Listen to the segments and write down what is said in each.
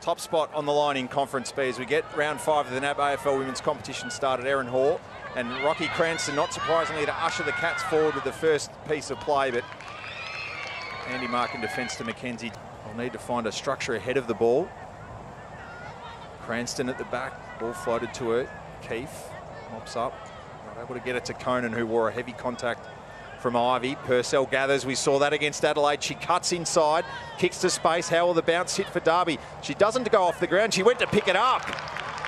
Top spot on the line in Conference B as we get round 5 of the NAB AFL Women's Competition started. Erin Hall and Rocky Cranston, not surprisingly, to usher the Cats forward with the first piece of play, but Andy Mark in defence to Mackenzie. They'll need to find a structure ahead of the ball. Cranston at the back, ball floated to her. Keefe mops up, not able to get it to Conan, who wore a heavy contact from Ivy. Purcell gathers. We saw that against Adelaide. She cuts inside, kicks to space. How will the bounce hit for Derby? She doesn't go off the ground. She went to pick it up,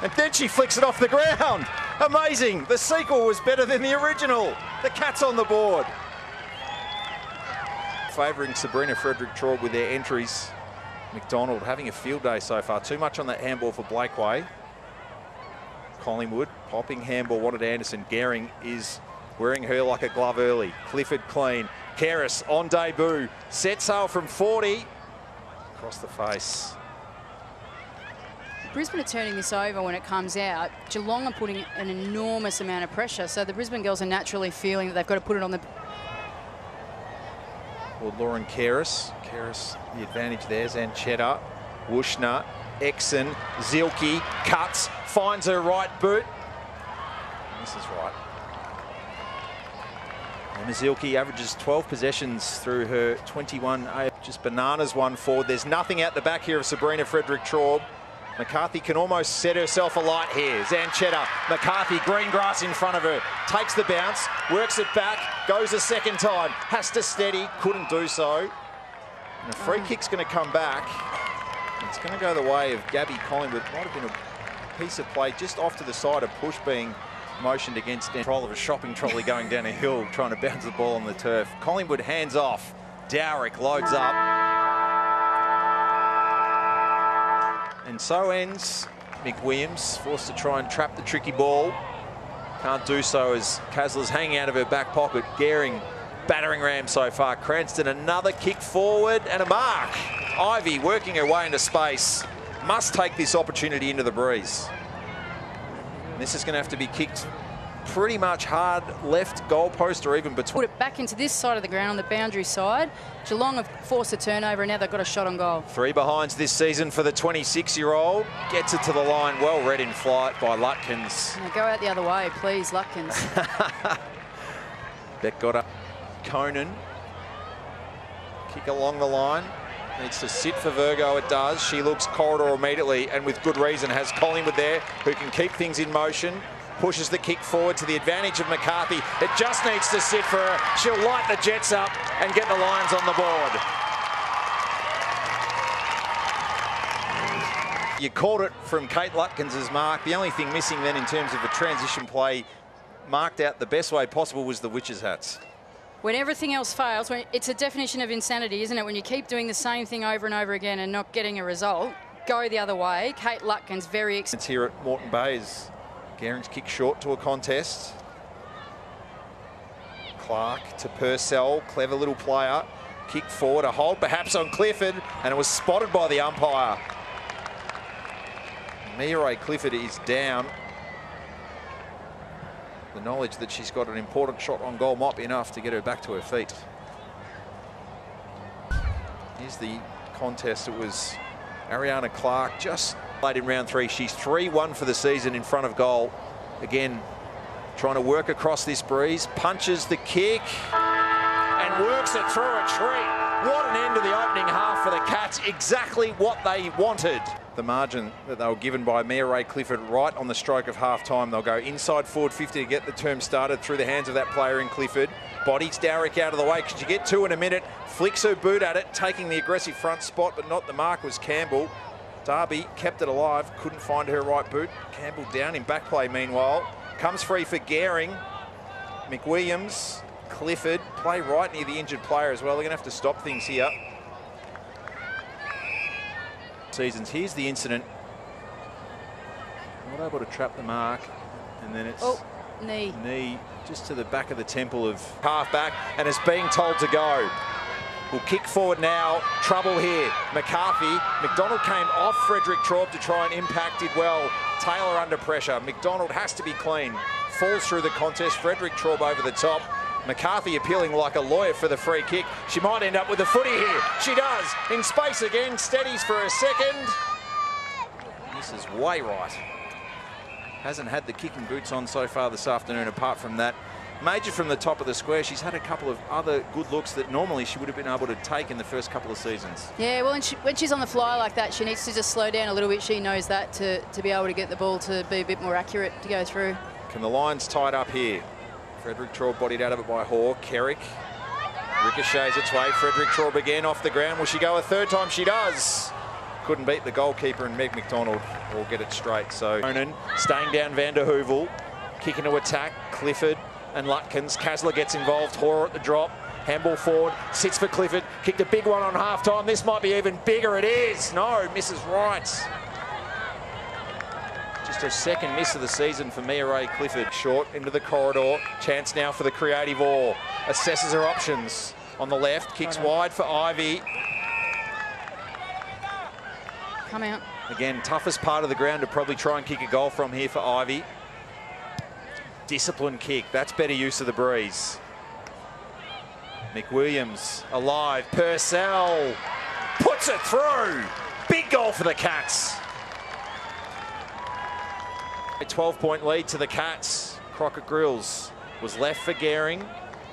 and then she flicks it off the ground. Amazing. The sequel was better than the original. The Cats on the board. Favouring Sabrina Frederick-Traub with their entries. McDonald having a field day so far. Too much on that handball for Blakeway. Collingwood popping handball, wanted Anderson. Gehring is wearing her like a glove early. Clifford clean. Keris on debut. Set sail from 40. Across the face. Brisbane are turning this over when it comes out. Geelong are putting an enormous amount of pressure, so the Brisbane girls are naturally feeling that they've got to put it on the... Well, Lauren Keris. Keris, the advantage there. Zanchetta, Wushner, Exon, Zielke, cuts, finds her right boot. This is right. And Zielke averages 12 possessions through her 21. Just bananas one forward. There's nothing out the back here of Sabrina Frederick-Traub. McCarthy can almost set herself alight here. Zanchetta, McCarthy, green grass in front of her. Takes the bounce, works it back, goes a second time. Has to steady, couldn't do so. And a free kick's going to come back. It's going to go the way of Gabby Collingwood. Might have been a piece of play just off to the side, a push being motioned against control of a shopping trolley going down a hill, trying to bounce the ball on the turf. Collingwood hands off. Dowrick loads up. And so ends McWilliams, forced to try and trap the tricky ball. Can't do so as Kasler's hanging out of her back pocket. Gehring, battering ram so far. Cranston, another kick forward and a mark. Ivy working her way into space. Must take this opportunity into the breeze. And this is going to have to be kicked pretty much hard left goalpost or even between. Put it back into this side of the ground on the boundary side. Geelong have forced a turnover and now they've got a shot on goal. 3 behinds this season for the 26-year-old. Gets it to the line, well read in flight by Lutkins. Now go out the other way, please, Lutkins. Beck got up. Conan. Kick along the line. Needs to sit for Virgo, it does. She looks corridor immediately and with good reason. Has Collingwood there who can keep things in motion. Pushes the kick forward to the advantage of McCarthy. It just needs to sit for her. She'll light the Jets up and get the Lions on the board. You called it from Kate Lutkins' mark. The only thing missing then in terms of a transition play marked out the best way possible was the witches' hats. When everything else fails, it's a definition of insanity, isn't it? When you keep doing the same thing over and over again and not getting a result, go the other way. Kate Lutkins very excited. It's here at Moreton Bay as Gehring's kick short to a contest. Clark to Purcell, clever little player. Kick forward, a hold perhaps on Clifford, and it was spotted by the umpire. Mia Clifford is down. The knowledge that she's got an important shot on goal might be enough to get her back to her feet. Here's the contest. It was Ariana Clark just played in round 3. She's 3-1 for the season in front of goal. Again, trying to work across this breeze. Punches the kick and works it through a tree. What an end to the opening half for the Cats. Exactly what they wanted. The margin that they were given by Mia Clifford right on the stroke of half-time. They'll go inside forward 50 to get the term started through the hands of that player in Clifford. Bodies Dowrick out of the way. Could you get 2 in a minute? Flicks her boot at it, taking the aggressive front spot, but not the mark was Campbell. Derby kept it alive, couldn't find her right boot. Campbell down in back play meanwhile. Comes free for Gehring. McWilliams, Clifford, play right near the injured player as well. They're going to have to stop things here. Seasons. Here's the incident. Not able to trap the mark, and then it's knee just to the back of the temple of half-back, and is being told to go. Will kick forward now. Trouble here. McCarthy. McDonald came off Frederick-Traub to try and impact. Did well. Taylor under pressure. McDonald has to be clean. Falls through the contest. Frederick-Traub over the top. McCarthy appealing like a lawyer for the free kick. She might end up with a footy here. She does. In space again. Steadies for a second. This is way right. Hasn't had the kicking boots on so far this afternoon apart from that. Major from the top of the square. She's had a couple of other good looks that normally she would have been able to take in the first couple of seasons. Yeah, well, when she's on the fly like that, she needs to just slow down a little bit. She knows that to be able to get the ball to be a bit more accurate to go through. Can the Lions tie it up here? Frederick Traub bodied out of it by Hoare. Kerrick ricochets its way. Frederick Traub again off the ground. Will she go a third time? She does. Couldn't beat the goalkeeper and Meg McDonald will get it straight. So Ronan staying down Van der Heuvel. Kicking to attack. Clifford and Lutkins. Kasler gets involved. Hoare at the drop. Handball forward. Sits for Clifford. Kicked a big one on half-time. This might be even bigger. It is. No, misses right. Just her second miss of the season for Mia Ray Clifford. Short into the corridor. Chance now for the creative Orr. Assesses her options on the left. Kicks wide for Ivy. Come out. Again, toughest part of the ground to probably try and kick a goal from here for Ivy. Disciplined kick. That's better use of the breeze. McWilliams alive. Purcell puts it through. Big goal for the Cats. A 12-point lead to the Cats. Crockett Grills was left for Gehring.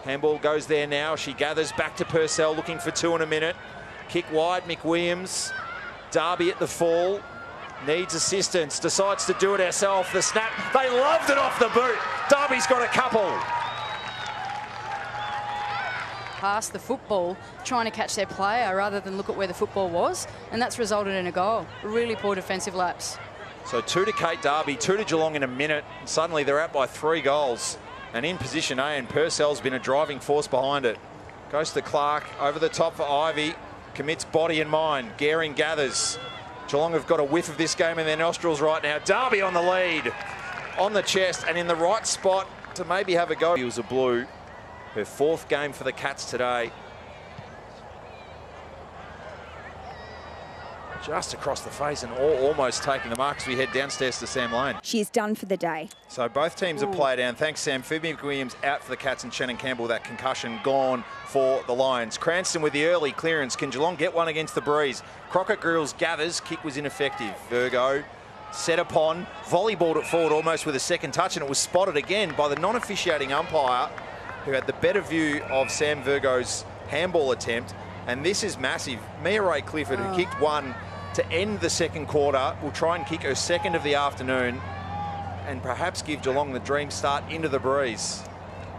Handball goes there now. She gathers back to Purcell, looking for two in a minute. Kick wide, McWilliams. Darby at the fall. Needs assistance. Decides to do it herself. The snap. They loved it off the boot. Darby's got a couple. Past the football, trying to catch their player rather than look at where the football was. And that's resulted in a goal. Really poor defensive lapse. So 2 to Kate Darby, 2 to Geelong in a minute. Suddenly they're out by 3 goals. And in position A, and Purcell's been a driving force behind it. Goes to Clark, over the top for Ivy. Commits body and mind. Gehring gathers. Geelong have got a whiff of this game in their nostrils right now. Darby on the lead. On the chest and in the right spot to maybe have a go. He was a blue. Her 4th game for the Cats today. Just across the face and almost taking the mark as we head downstairs to Sam Lane. She's done for the day. So both teams have played down. Thanks, Sam. Phoebe McWilliams out for the Cats and Shannon Campbell, that concussion gone for the Lions. Cranston with the early clearance. Can Geelong get one against the breeze? Crockett Grills gathers. Kick was ineffective. Virgo set upon. Volleyballed it forward almost with a second touch, and it was spotted again by the non-officiating umpire who had the better view of Sam Virgo's handball attempt. And this is massive. Mia Ray Clifford, who kicked one to end the second quarter, will try and kick her second of the afternoon and perhaps give Geelong the dream start into the breeze.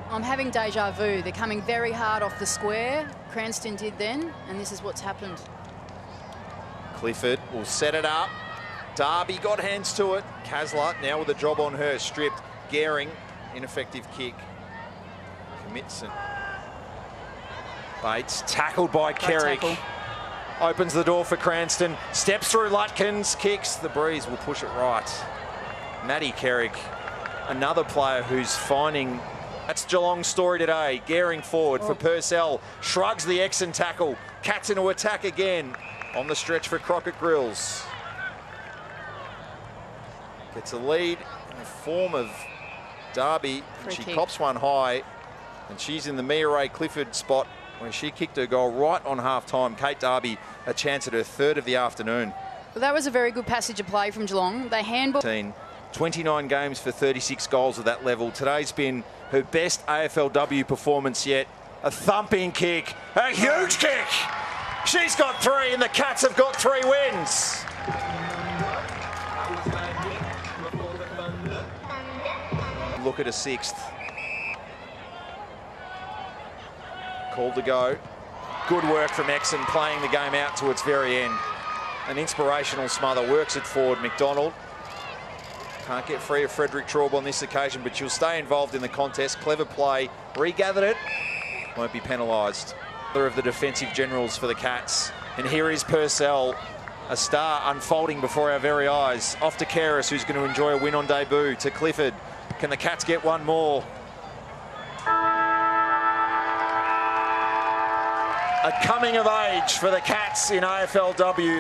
I'm having deja vu. They're coming very hard off the square. Cranston did then, and this is what's happened. Clifford will set it up. Darby got hands to it. Kasler now with a job on her, stripped. Gehring, ineffective kick. Commits it. Bates tackled by Kerrick. Opens the door for Cranston. Steps through Lutkins. Kicks. The breeze will push it right. Maddie Kerrick, another player who's finding... That's Geelong's story today. Gehring forward for Purcell. Shrugs the Exon tackle. Cats into attack again. On the stretch for Crockett Grills. Gets a lead in the form of Darby. And she cops one high. And she's in the Mia Ray Clifford spot where she kicked her goal right on half-time. Kate Darby, a chance at her 3rd of the afternoon. Well, that was a very good passage of play from Geelong. They handball... 29 games for 36 goals at that level. Today's been her best AFLW performance yet. A thumping kick, a huge kick. She's got 3 and the Cats have got 3 wins. Look at a 6th. Called to go. Good work from Exon, playing the game out to its very end. An inspirational smother, works it forward. McDonald can't get free of Frederick Traub on this occasion, but she'll stay involved in the contest. Clever play, regathered it, won't be penalised. Another of the defensive generals for the Cats. And here is Purcell, a star unfolding before our very eyes. Off to Keris, who's going to enjoy a win on debut. To Clifford. Can the Cats get one more? A coming of age for the Cats in AFLW.